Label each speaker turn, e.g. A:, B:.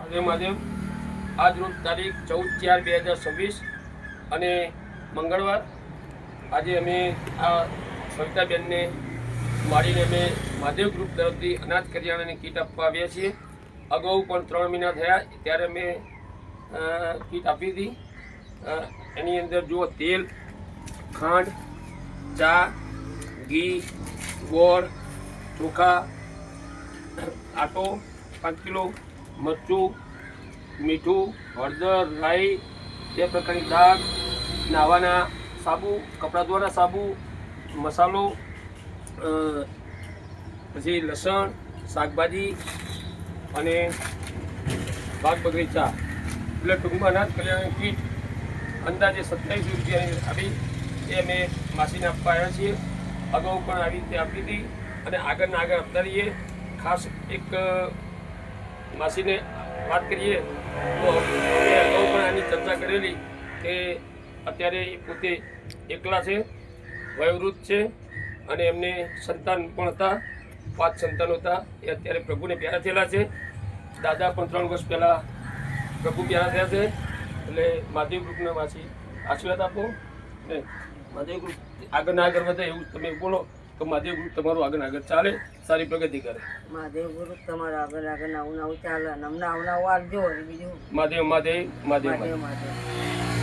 A: મહાદેવ મહાદેવ. આજ રોજ તારીખ 14/4/2026 અને મંગળવાર. આજે અમે આ સવિતાબેનને માળીને અમે મહાદેવ ગ્રુપ તરફથી અનાજ કરિયાણાની કીટ આપવા આવ્યા છીએ. અગાઉ પણ 3 મહિના થયા ત્યારે અમે કીટ આપી હતી. એની અંદર જુઓ તેલ, ખાંડ, ચા, ઘી, ગોળ, ચોખા, આટો 5 કિલો, મરચું, મીઠું, હળદર, રાઈ, 2 પ્રકારની દાળ, નાવાના સાબુ, કપડાં ધોવાના સાબુ, મસાલો, પછી લસણ, શાકભાજી અને ભાગ બગડી ચા. એટલે ટૂંકમાં અનાજ કલ્યાણ કીટ અંદાજે 27 રૂપિયાની આવી એ અમે માસીને આપવા આવ્યા છીએ. અગાઉ પણ આવી રીતે આપી હતી અને આગળ આપતા રહીએ. ખાસ એક માસીને વાત કરીએ તો અમે અગાઉ પણ આની ચર્ચા કરેલી કે અત્યારે એ પોતે એકલા છે, વયોવૃદ્ધ છે અને એમને સંતાન પણ હતા, 5 સંતાનો હતા. એ અત્યારે પ્રભુને પ્યારા થયેલા છે. દાદા પણ 3 વર્ષ પહેલાં પ્રભુ પ્યારા થયા છે. એટલે મહાદેવ ગ્રુપના માસી આશીર્વાદ આપો ને મહાદેવ ગ્રુપ આગળ વધે એવું તમે બોલો તો મહાદેવ ગ્રુપ તમારું આગળ ચાલે, સારી પ્રગતિ કરે.
B: મહાદેવ ગ્રુપ તમારું આગળ નવું ચાલે, અમને આવનાવું આવજો. બીજું
A: મહાદેવ મહાદેવ મહાદેવ
B: મહાદેવ મહાદેવ.